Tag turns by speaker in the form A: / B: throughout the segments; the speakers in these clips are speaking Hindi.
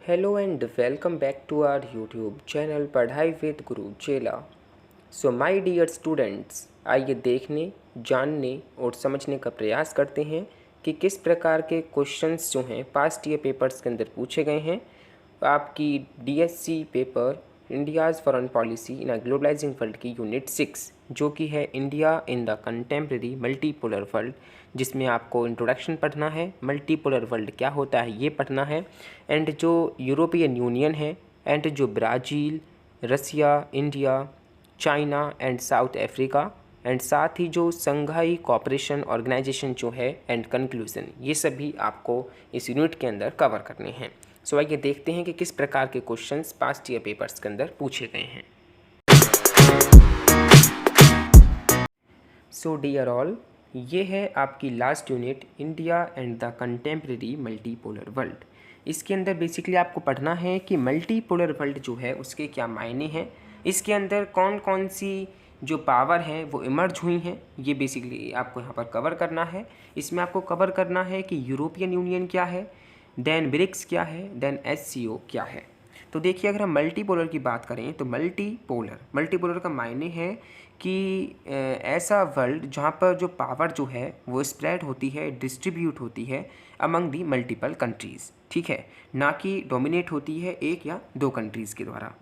A: Hello and welcome back to our YouTube channel पढ़ाई विद गुरु चेला। सो माय डियर स्टूडेंट्स, आइए देखने, जानने और समझने का प्रयास करते हैं कि किस प्रकार के क्वेश्चंस जो हैं पास्ट ईयर पेपर्स के अंदर पूछे गए हैं। आपकी DSC paper India's foreign policy in a globalizing world की यूनिट 6 जो कि है India in the contemporary multipolar world, जिसमें आपको इंट्रोडक्शन पढ़ना है, मल्टीपोलर वर्ल्ड क्या होता है ये पढ़ना है, एंड जो यूरोपियन यूनियन है, एंड जो Brazil, Russia, India, China and South Africa, and साथ ही जो संघाई कोऑपरेशन ऑर्गेनाइजेशन जो है, एंड कंक्लूजन, ये सभी आपको इस यूनिट के अंदर कवर करने हैं। सो आइए देखते हैं कि किस प्रकार के क्वेश्चंस पास्ट ईयर पेपर्स के अंदर पूछे गए हैं। सो डियर ऑल, ये है आपकी last unit India and the contemporary multipolar world. इसके अंदर बेसिकली आपको पढ़ना है कि मल्टीपोलर वर्ल्ड जो है उसके क्या मायने हैं, इसके अंदर कौन कौन सी जो पावर हैं वो इमर्ज हुई हैं, ये बेसिकली आपको यहाँ पर कवर करना है। इसमें आपको कवर करना है कि यूरोपियन यूनियन क्या है, देन ब्रिक्स क्या है, देन एससीओ क्या है। तो देखिए, अगर हम मल्टीपोलर की बात करें तो मल्टीपोलर का मायने है कि ऐसा वर्ल्ड जहाँ पर जो पावर जो है वो स्प्रेड होती है, डिस्ट्रीब्यूट होती है अमंग दी मल्टीपल कंट्रीज़, ठीक है, ना कि डोमिनेट होती है एक या दो कंट्रीज़ के द्वारा।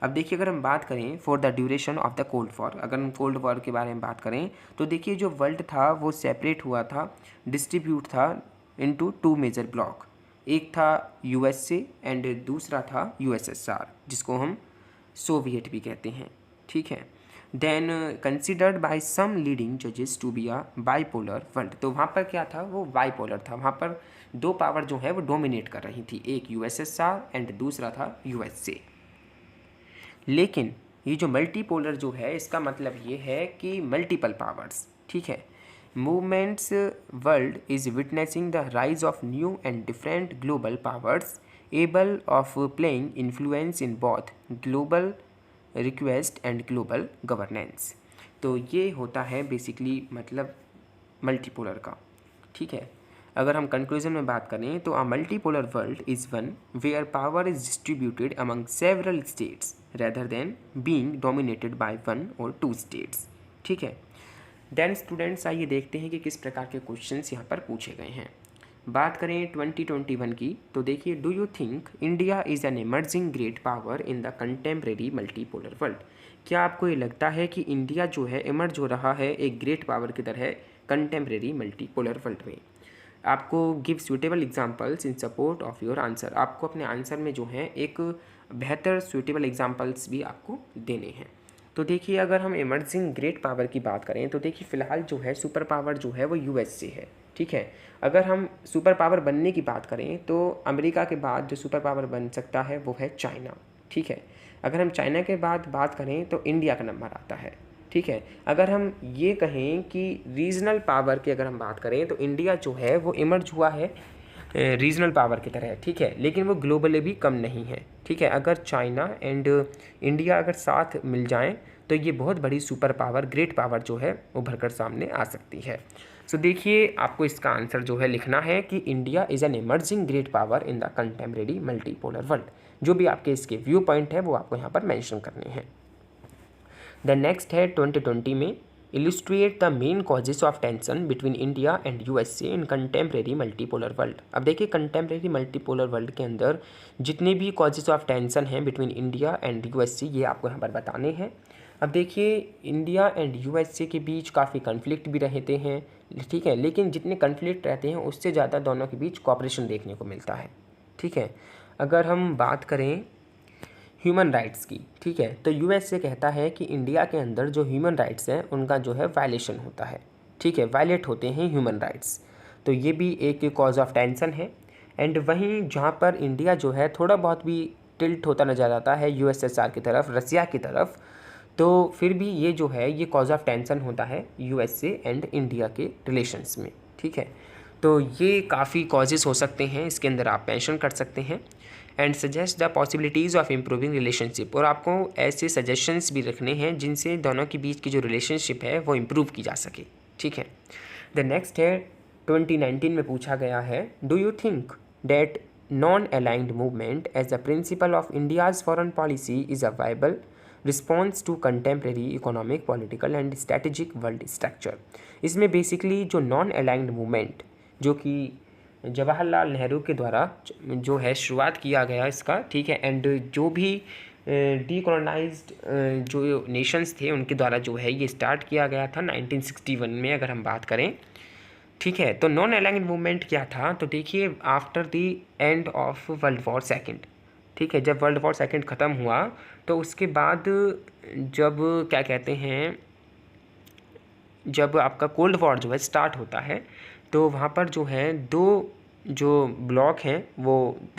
A: अब देखिए, अगर हम बात करें for the duration of the cold war, अगर हम कोल्ड वॉर के बारे में बात करें तो देखिए जो वर्ल्ड था वो सेपरेट हुआ था, डिस्ट्रीब्यूट था इनटू टू मेजर ब्लॉक। एक था यूएसए एंड दूसरा था यूएसएसआर, जिसको हम सोवियत भी कहते हैं, ठीक है। Then considered by some leading जजेस to be a bipolar world. तो वहाँ पर क्या था, वो बाईपोलर था, वहाँ पर दो पावर जो है वो डोमिनेट कर रही थी, एक यूएसएसआर एंड दूसरा था यूएसए। लेकिन ये जो मल्टीपोलर जो है इसका मतलब ये है कि मल्टीपल पावर्स, ठीक है। Movements world is witnessing the rise of new and different global powers able of playing influence in both global request and global governance. तो ये होता है बेसिकली मतलब मल्टीपोलर का, ठीक है। अगर हम कंक्लूजन में बात करें तो a multipolar world is one where power is distributed among several states rather than being dominated by one और टू स्टेट्स, ठीक है। देन स्टूडेंट्स, आइए देखते हैं कि किस प्रकार के क्वेश्चंस यहाँ पर पूछे गए हैं। बात करें 2021 की तो देखिए, do you think India is an emerging great power in the contemporary multipolar world. क्या आपको ये लगता है कि इंडिया जो है इमर्ज हो रहा है एक ग्रेट पावर की तरह कंटेम्प्रेरी मल्टीपोलर वर्ल्ड में। आपको give suitable examples in support of your answer. आपको अपने आंसर में जो है एक बेहतर सूटेबल एग्जांपल्स भी आपको देने हैं। तो देखिए, अगर हम इमर्जिंग ग्रेट पावर की बात करें तो देखिए फ़िलहाल जो है सुपर पावर जो है वो यूएस से है, ठीक है। अगर हम सुपर पावर बनने की बात करें तो अमेरिका के बाद जो सुपर पावर बन सकता है वो है चाइना, ठीक है। अगर हम चाइना के बाद बात करें तो इंडिया का नंबर आता है, ठीक है। अगर हम ये कहें कि रीजनल पावर की अगर हम बात करें तो इंडिया जो है वो इमर्ज हुआ है रीजनल पावर की तरह, ठीक है, लेकिन वो ग्लोबली भी कम नहीं है, ठीक है। अगर चाइना एंड इंडिया अगर साथ मिल जाएं तो ये बहुत बड़ी सुपर पावर, ग्रेट पावर जो है उभर कर सामने आ सकती है। सो देखिए, आपको इसका आंसर जो है लिखना है कि India is an emerging great power in the contemporary multipolar world. जो भी आपके इसके व्यू पॉइंट है वो आपको यहाँ पर मैंशन करने हैं। द नेक्स्ट है 2020 में illustrate the main causes of tension between India and USA in contemporary multipolar world. अब देखिए, कंटेम्प्रेरी मल्टीपोलर वर्ल्ड के अंदर जितने भी कॉजेस ऑफ टेंशन हैं बिटवीन इंडिया एंड यूएसए ये आपको यहाँ पर बताने हैं। अब देखिए, इंडिया एंड यूएसए के बीच काफ़ी कन्फ्लिक्ट भी रहते हैं, ठीक है, लेकिन जितने कन्फ्लिक्ट रहते हैं उससे ज़्यादा दोनों के बीच कॉपरेशन देखने को मिलता है, ठीक है। अगर हम बात करें ह्यूमन राइट्स की, ठीक है, तो यूएसए कहता है कि इंडिया के अंदर जो ह्यूमन राइट्स हैं उनका जो है वायलेशन होता है, ठीक है, वायलेट होते हैं ह्यूमन राइट्स। तो ये भी एक कॉज ऑफ टेंशन है। एंड वहीं जहाँ पर इंडिया जो है थोड़ा बहुत भी टिल्ट होता नजर आता है यूएसएसआर की तरफ, रसिया की तरफ, तो फिर भी ये जो है ये कॉज ऑफ टेंशन होता है यूएसए एंड इंडिया के रिलेशंस में, ठीक है। तो ये काफ़ी कॉजेज़ हो सकते हैं, इसके अंदर आप मेंशन कर सकते हैं। And suggest the possibilities of improving relationship, और आपको ऐसे सजेशंस भी रखने हैं जिनसे दोनों के बीच की जो रिलेशनशिप है वो इम्प्रूव की जा सके, ठीक है। द नेक्स्ट है 2019 में पूछा गया है, do you think that non-aligned movement as a principle of India's foreign policy is a viable response to contemporary economic, political and strategic world structure। इसमें बेसिकली जो नॉन अलाइंड मूवमेंट जो कि जवाहरलाल नेहरू के द्वारा जो है शुरुआत किया गया इसका, ठीक है, एंड जो भी डीकोलोनाइज्ड जो नेशंस थे उनके द्वारा जो है ये स्टार्ट किया गया था 1961 में अगर हम बात करें, ठीक है। तो नॉन अलाइंड मूवमेंट क्या था, तो देखिए after the end of world war second, ठीक है, जब वर्ल्ड वॉर सेकंड ख़त्म हुआ तो उसके बाद जब क्या कहते हैं, जब आपका कोल्ड वॉर जो है स्टार्ट होता है तो वहाँ पर जो है दो जो ब्लॉक हैं वो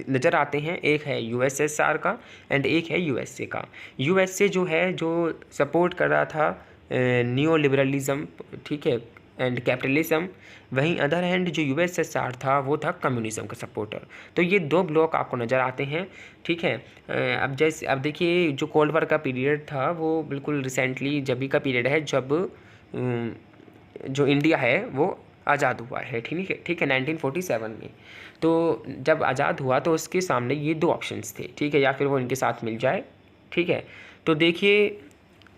A: नज़र आते हैं, एक है यूएसएसआर का एंड एक है यूएसए का। यूएसए जो है जो सपोर्ट कर रहा था न्यू लिबरलिज्म, ठीक है, एंड कैपिटलिज्म, वहीं अदर हैंड जो यूएसएसआर था वो था कम्युनिज्म का सपोर्टर। तो ये दो ब्लॉक आपको नज़र आते हैं, ठीक है। अब देखिए जो कोल्ड वॉर का पीरियड था वो बिल्कुल रिसेंटली जब भी का पीरियड है जब जो इंडिया है वो आज़ाद हुआ है, ठीक है 1947 में। तो जब आज़ाद हुआ तो उसके सामने ये दो ऑप्शंस थे, ठीक है, या फिर वो इनके साथ मिल जाए, ठीक है। तो देखिए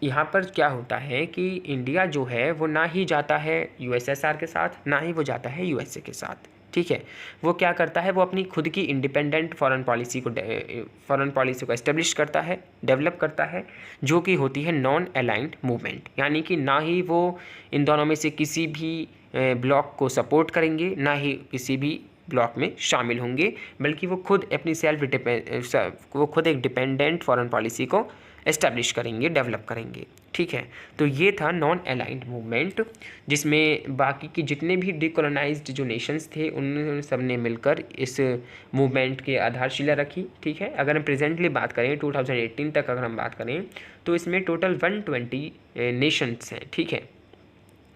A: यहाँ पर क्या होता है कि इंडिया जो है वो ना ही जाता है यूएसएसआर के साथ, ना ही वो जाता है यूएसए के साथ, ठीक है। वो क्या करता है, वो अपनी खुद की इंडिपेंडेंट फॉरेन पॉलिसी को एस्टेब्लिश करता है, डेवलप करता है, जो कि होती है नॉन अलाइंड मूवमेंट। यानी कि ना ही वो इन दोनों में से किसी भी ब्लॉक को सपोर्ट करेंगे, ना ही किसी भी ब्लॉक में शामिल होंगे, बल्कि वो खुद अपनी वो खुद एक डिपेंडेंट फॉरेन पॉलिसी को एस्टेब्लिश करेंगे, डेवलप करेंगे, ठीक है। तो ये था नॉन अलाइंड मूवमेंट, जिसमें बाकी के जितने भी डिकोलोनाइज्ड जो नेशंस थे उन सब ने मिलकर इस मूवमेंट के आधारशिला रखी, ठीक है। अगर हम प्रेजेंटली बात करें 2018 तक अगर हम बात करें तो इसमें टोटल 120 नेशंस हैं, ठीक है,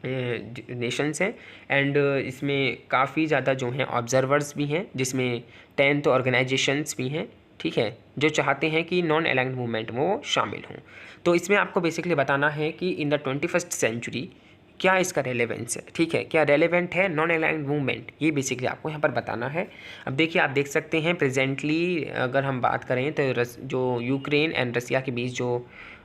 A: नेशंस हैं, एंड इसमें काफ़ी ज़्यादा जो हैं ऑब्जर्वर्स भी हैं, जिसमें 10 तो ऑर्गेनाइजेशंस भी हैं, ठीक है, जो चाहते हैं कि नॉन अलाइंड मूवमेंट में वो शामिल हों। तो इसमें आपको बेसिकली बताना है कि इन द 21st सेंचुरी क्या इसका रेलेवेंस है, ठीक है, क्या रेलेवेंट है नॉन अलाइंड मूवमेंट, ये बेसिकली आपको यहाँ पर बताना है। अब देखिए आप देख सकते हैं प्रेजेंटली अगर हम बात करें तो जो यूक्रेन एंड रसिया के बीच जो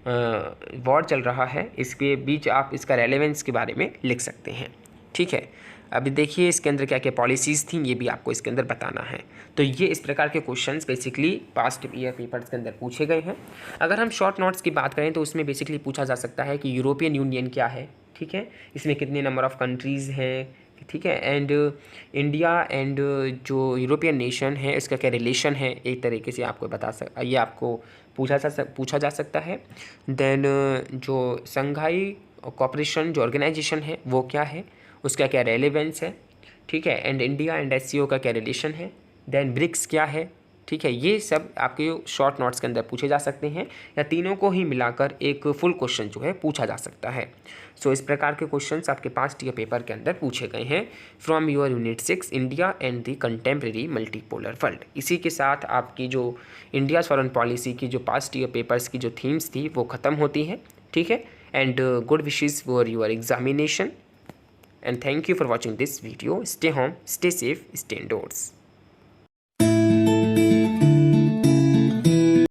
A: वॉर चल रहा है इसके बीच आप इसका रेलेवेंस के बारे में लिख सकते हैं, ठीक है। अभी देखिए इसके अंदर क्या क्या पॉलिसीज़ थी ये भी आपको इसके अंदर बताना है। तो ये इस प्रकार के questions basically past year papers के अंदर पूछे गए हैं। अगर हम शॉर्ट नोट्स की बात करें तो उसमें बेसिकली पूछा जा सकता है कि यूरोपियन यूनियन क्या है, ठीक है, इसमें कितने नंबर ऑफ़ कंट्रीज़ हैं, ठीक है, एंड इंडिया एंड जो यूरोपियन नेशन है इसका क्या रिलेशन है, एक तरीके से आपको ये आपको पूछा जा सकता है। देन जो संघाई कॉपरेशन जो ऑर्गेनाइजेशन है वो क्या है, उसका क्या रेलेवेंस है, ठीक है, एंड इंडिया एंड एससीओ का क्या रिलेशन है, देन ब्रिक्स क्या है, ठीक है। ये सब आपके शॉर्ट नोट्स के अंदर पूछे जा सकते हैं, या तीनों को ही मिलाकर एक फुल क्वेश्चन जो है पूछा जा सकता है। सो इस प्रकार के क्वेश्चंस आपके पास्ट ईयर पेपर के अंदर पूछे गए हैं from your unit 6 India and the contemporary multipolar world. इसी के साथ आपकी जो इंडिया फॉरेन पॉलिसी की जो पास्ट ईयर पेपर्स की जो थीम्स थी वो ख़त्म होती हैं, ठीक है, and good wishes for your examination, and thank you for watching this video. Stay home, stay safe, stay indoors.